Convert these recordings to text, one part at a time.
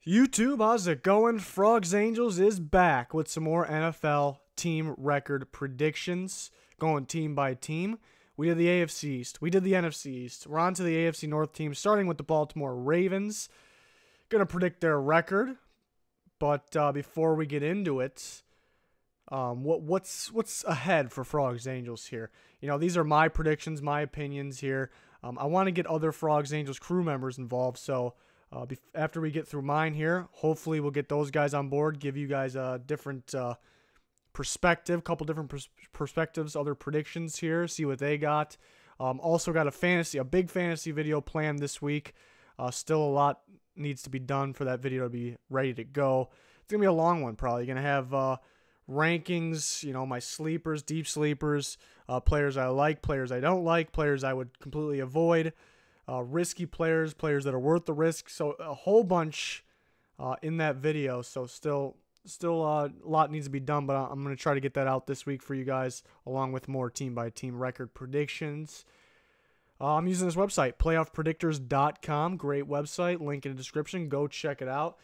YouTube, how's it going? Frogs Angels is back with some more NFL team record predictions, going team by team. We did the AFC East. We did the NFC East. We're on to the AFC North team, starting with the Baltimore Ravens. Going to predict their record, but before we get into it, what's ahead for Frogs Angels here? You know, these are my predictions, my opinions here. I want to get other Frogs Angels crew members involved, so after we get through mine here, hopefully we'll get those guys on board, give you guys a different perspective, couple different perspectives, other predictions here, see what they got. Also got a big fantasy video planned this week. Still a lot needs to be done for that video to be ready to go. It's going to be a long one probably. Going to have rankings, you know, my sleepers, deep sleepers, players I like, players I don't like, players I would completely avoid. Risky players that are worth the risk. So a whole bunch in that video. So still a lot needs to be done, but I'm going to try to get that out this week for you guys, along with more team-by-team record predictions. I'm using this website, playoffpredictors.com. Great website. Link in the description. Go check it out.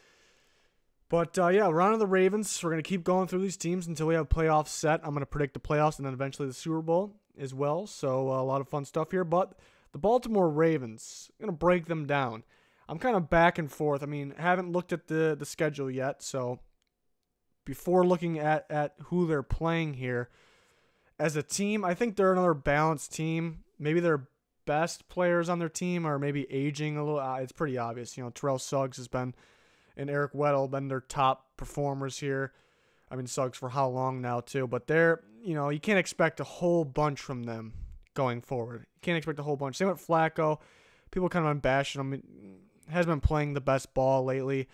But, yeah, we're on to the Ravens. We're going to keep going through these teams until we have playoffs set. I'm going to predict the playoffs and then eventually the Super Bowl as well. So a lot of fun stuff here. But the Baltimore Ravens, I'm going to break them down. I'm kind of back and forth. I mean, haven't looked at the schedule yet, so before looking at who they're playing here, as a team, I think they're another balanced team. Maybe their best players on their team are maybe aging a little. It's pretty obvious. You know, Terrell Suggs has been, and Eric Weddle been their top performers here. I mean, Suggs for how long now, too. But they're, you know, you can't expect a whole bunch from them going forward. You can't expect a whole bunch. Same with Flacco. People kind of unbashing him. Has been playing the best ball lately.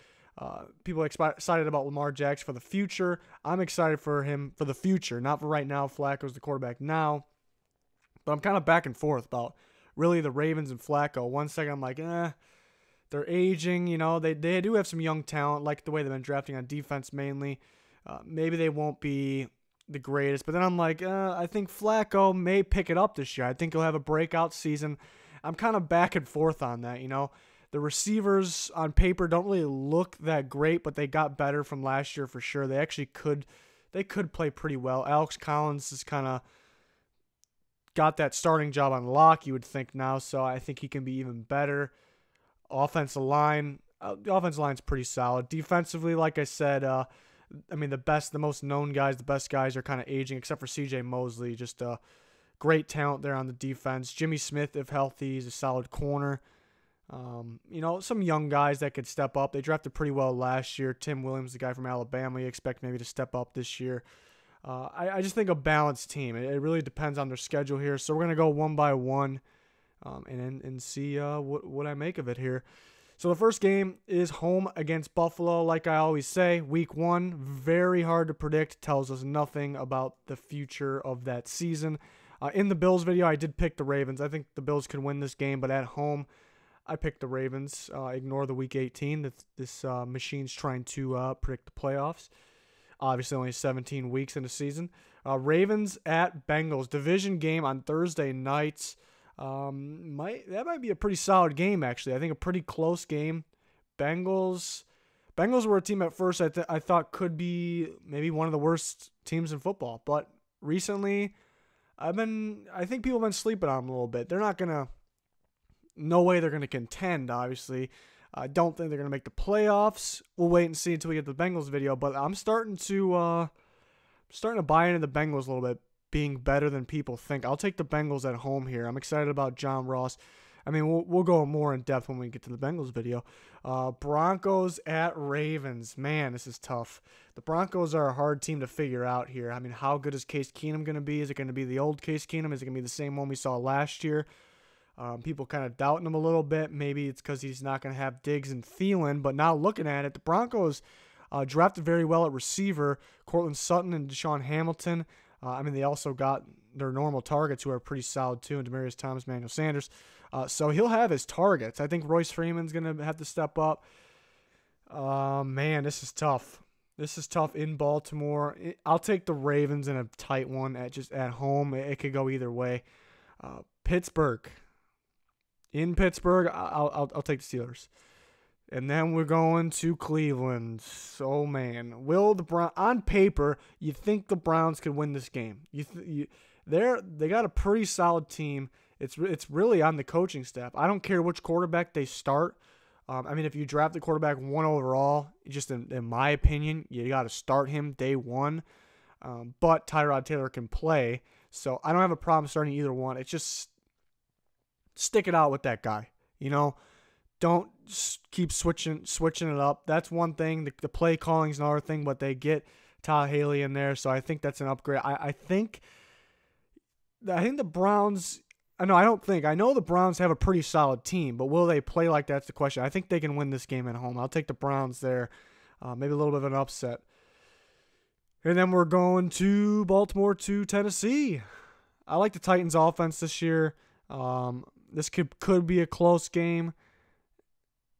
People are excited about Lamar Jackson for the future. I'm excited for him for the future, not for right now. Flacco's the quarterback now. But I'm kind of back and forth about really the Ravens and Flacco. One second I'm like, they're aging. You know, they do have some young talent, like the way they've been drafting on defense mainly. Maybe they won't be the greatest. But then I'm like, I think Flacco may pick it up this year. I think he'll have a breakout season. I'm kind of back and forth on that, you know. The receivers on paper don't really look that great, but they got better from last year for sure. They actually could play pretty well. Alex Collins has kind of got that starting job on lock, you would think now, so I think he can be even better. Offensive line, the offensive line's pretty solid. Defensively, like I said, I mean, the most known guys, the best guys are kind of aging, except for C.J. Mosley. Just a great talent there on the defense. Jimmy Smith, if healthy, is a solid corner. You know, some young guys that could step up. They drafted pretty well last year. Tim Williams, the guy from Alabama, you expect maybe to step up this year. I just think a balanced team. It really depends on their schedule here. So we're going to go one by one and see what I make of it here. So the first game is home against Buffalo. Like I always say, week one, very hard to predict. Tells us nothing about the future of that season. In the Bills video, I did pick the Ravens. I think the Bills could win this game, but at home, I picked the Ravens. Ignore the Week 18. This machine's trying to predict the playoffs. Obviously, only 17 weeks in the season. Ravens at Bengals. Division game on Thursday nights. That might be a pretty solid game, actually. I think a pretty close game. Bengals were a team at first I thought could be maybe one of the worst teams in football. But recently, I think people have been sleeping on them a little bit. They're not going to... No way they're going to contend, obviously. I don't think they're going to make the playoffs. We'll wait and see until we get the Bengals video. But I'm starting to buy into the Bengals a little bit, being better than people think. I'll take the Bengals at home here. I'm excited about John Ross. I mean, we'll go more in depth when we get to the Bengals video. Broncos at Ravens. Man, this is tough. The Broncos are a hard team to figure out here. I mean, how good is Case Keenum going to be? Is it going to be the old Case Keenum? Is it going to be the same one we saw last year? People kind of doubting him a little bit. Maybe it's because he's not going to have Diggs and Thielen. But now looking at it, the Broncos drafted very well at receiver. Cortland Sutton and Deshaun Hamilton. I mean, they also got their normal targets who are pretty solid too, and Demaryius Thomas, Manuel Sanders. So he'll have his targets. I think Royce Freeman's going to have to step up. Man, this is tough. This is tough in Baltimore. I'll take the Ravens in a tight one at home. It could go either way. Pittsburgh. In Pittsburgh, I'll take the Steelers. And then we're going to Cleveland. So, man, will the Browns, on paper, you think the Browns could win this game. They got a pretty solid team. It's really on the coaching staff. I don't care which quarterback they start. I mean, if you draft the quarterback 1 overall, just in my opinion, you got to start him day 1. But Tyrod Taylor can play, so I don't have a problem starting either one. It's just stick it out with that guy. Don't keep switching it up. That's one thing. The play calling is another thing, but they get Todd Haley in there, so I think that's an upgrade. I think the Browns. No, I don't think. I know the Browns have a pretty solid team, but will they play like that's the question. I think they can win this game at home. I'll take the Browns there. Maybe a little bit of an upset. And then we're going to Baltimore to Tennessee. I like the Titans' offense this year. This could be a close game.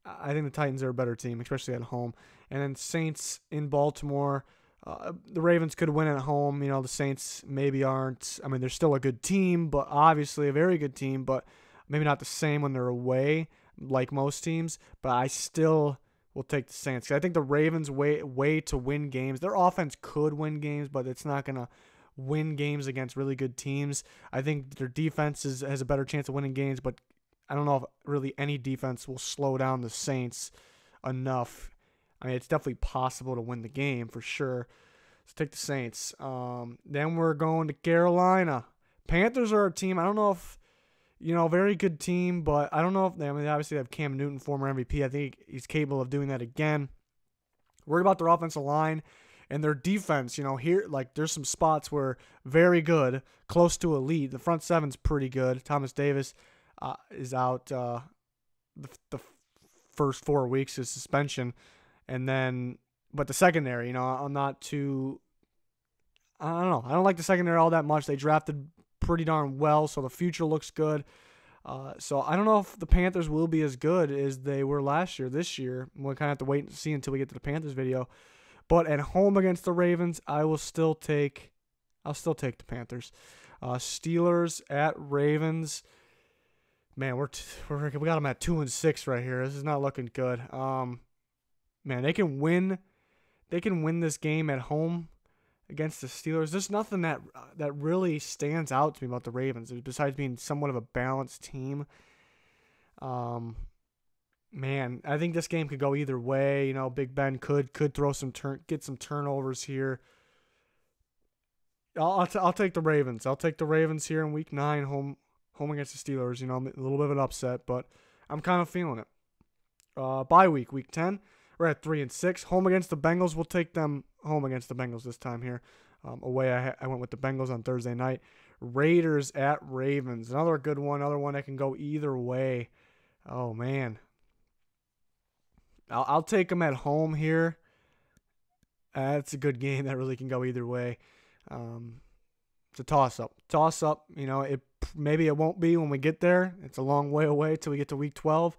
I think the Titans are a better team, especially at home. And then Saints in Baltimore. The Ravens could win at home. The Saints maybe aren't. I mean, they're still a good team, but obviously a very good team, but maybe not the same when they're away like most teams. But I still will take the Saints. I think the Ravens' way to win games. Their offense could win games, but it's not going to win games against really good teams. I think their defense has a better chance of winning games, but I don't know if really any defense will slow down the Saints enough. I mean, it's definitely possible to win the game for sure. Let's take the Saints. Then we're going to Carolina. Panthers are a team. I don't know if, very good team, but I don't know if they obviously have Cam Newton, former MVP. I think he's capable of doing that again. Worried about their offensive line and their defense. Here, there's some spots where very good, close to elite. The front seven's pretty good. Thomas Davis is out the first 4 weeks of suspension. And then, but the secondary, I'm not too, I don't know. I don't like the secondary all that much. They drafted pretty darn well, so the future looks good. So I don't know if the Panthers will be as good as they were last year. This year, we'll kind of have to wait and see until we get to the Panthers video. But at home against the Ravens, I'll still take the Panthers. Steelers at Ravens. Man, we got them at 2-6 right here. This is not looking good. Man, they can win this game at home against the Steelers. There's nothing that really stands out to me about the Ravens besides being somewhat of a balanced team. Man, I think this game could go either way. Big Ben could throw get some turnovers here. I'll take the Ravens. I'll take the Ravens here in Week 9, home against the Steelers. A little bit of an upset, but I'm kind of feeling it. Bye week 10. We're at 3-6. Home against the Bengals. We'll take them home against the Bengals this time here. Away, I went with the Bengals on Thursday night. Raiders at Ravens. Another good one. Another one that can go either way. Oh, man. I'll take them at home here. It's a good game that really can go either way. It's a toss-up. Toss-up, maybe it won't be when we get there. It's a long way away till we get to Week 12.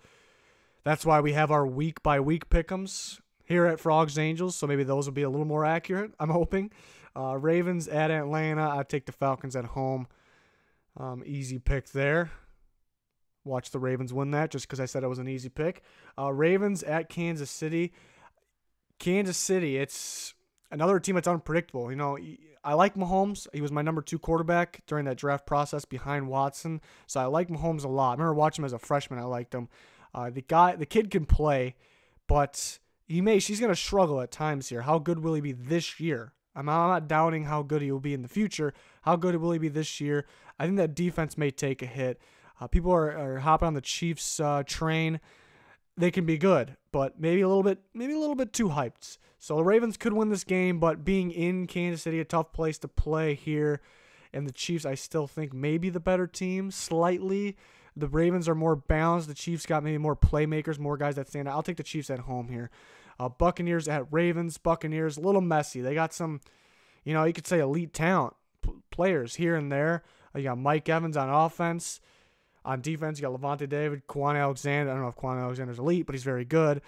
That's why we have our week-by-week pick'ems here at Frogs Angels, so maybe those will be a little more accurate, I'm hoping. Ravens at Atlanta. I take the Falcons at home. Easy pick there. Watch the Ravens win that just because I said it was an easy pick. Ravens at Kansas City. Kansas City, it's another team that's unpredictable. I like Mahomes. He was my number 2 quarterback during that draft process behind Watson, so I like Mahomes a lot. I remember watching him as a freshman. I liked him. The kid can play, but she's going to struggle at times here. How good will he be this year? I'm not doubting how good he will be in the future. How good will he be this year? I think that defense may take a hit. People are hopping on the Chiefs train. They can be good, but maybe a little bit too hyped. So the Ravens could win this game, but being in Kansas City, a tough place to play here, and the Chiefs, I still think maybe the better team slightly. The Ravens are more balanced. The Chiefs got maybe more playmakers, more guys that stand out. I'll take the Chiefs at home here. Buccaneers at Ravens. Buccaneers, a little messy. They got some, you could say elite talent players here and there. You got Mike Evans on offense. On defense, you got Levante David, Quan Alexander. I don't know if Quan Alexander's elite, but he's very good.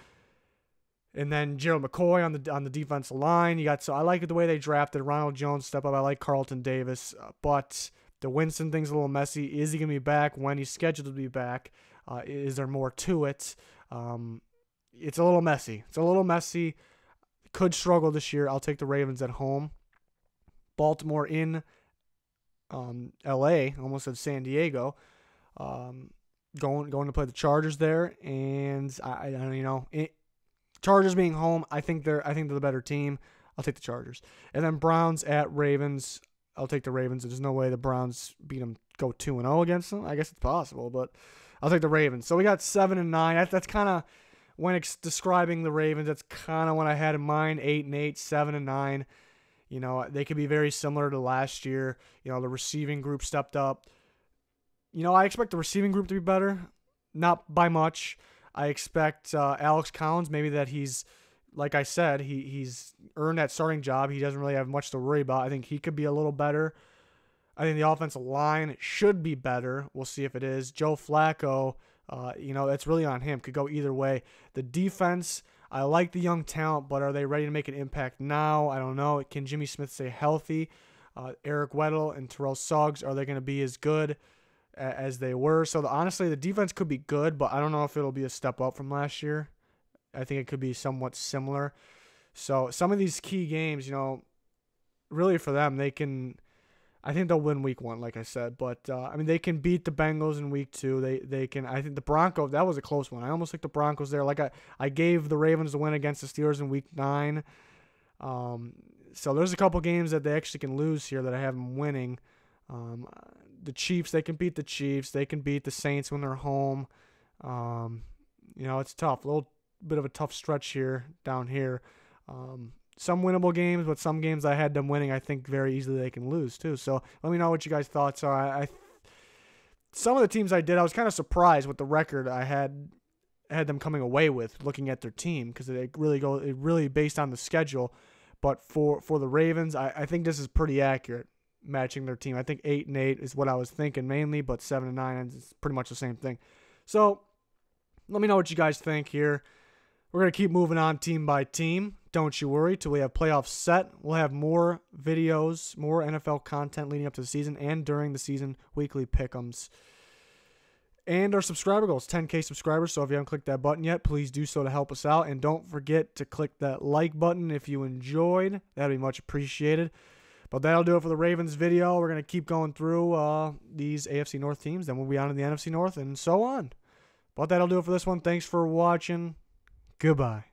And then Gerald McCoy on the defensive line. So I like the way they drafted Ronald Jones step up. I like Carlton Davis, but the Winston thing's a little messy. Is he going to be back? When he's scheduled to be back? Is there more to it? it's a little messy. It's a little messy. Could struggle this year. I'll take the Ravens at home. Baltimore in L.A., almost at San Diego. Going to play the Chargers there, and I don't Chargers being home, I think they're the better team. I'll take the Chargers. And then Browns at Ravens. I'll take the Ravens. There's no way the Browns beat them, go 2-0 against them. I guess it's possible, but I'll take the Ravens. So we got 7-9. That's kind of, when it's describing the Ravens, that's kind of what I had in mind. 8-8, 7-9. They could be very similar to last year. The receiving group stepped up. I expect the receiving group to be better, not by much. I expect Alex Collins, maybe that he's, like I said, he's earned that starting job. He doesn't really have much to worry about. I think he could be a little better. I think the offensive line should be better. We'll see if it is. Joe Flacco, that's really on him. Could go either way. The defense, I like the young talent, but are they ready to make an impact now? I don't know. Can Jimmy Smith stay healthy? Eric Weddle and Terrell Suggs, are they going to be as good as they were? So honestly, the defense could be good, but I don't know if it'll be a step up from last year. I think it could be somewhat similar. So some of these key games, really for them, I think they'll win week 1, like I said. But, they can beat the Bengals in week 2. They can, I think the Broncos, that was a close one. I almost took the Broncos there. Like I gave the Ravens the win against the Steelers in week 9. So there's a couple games that they actually can lose here that I have them winning. The Chiefs, they can beat the Chiefs. They can beat the Saints when they're home. It's tough. A little bit of a tough stretch here, down here. Some winnable games, but some games I had them winning, I think very easily they can lose too. So let me know what you guys' thoughts are. Some of the teams I did, I was kind of surprised with the record I had them coming away with, looking at their team, because it really based on the schedule. But for the Ravens, I think this is pretty accurate, matching their team. I think 8-8 is what I was thinking mainly, but 7-9 is pretty much the same thing. So let me know what you guys think here. We're going to keep moving on team by team. Don't you worry till we have playoffs set. We'll have more videos, more NFL content leading up to the season and during the season, weekly pick'ems. And our subscriber goals, 10K subscribers. So if you haven't clicked that button yet, please do so to help us out. And don't forget to click that like button if you enjoyed. That would be much appreciated. But that'll do it for the Ravens video. We're going to keep going through these AFC North teams. Then we'll be on to the NFC North and so on. But that'll do it for this one. Thanks for watching. Goodbye.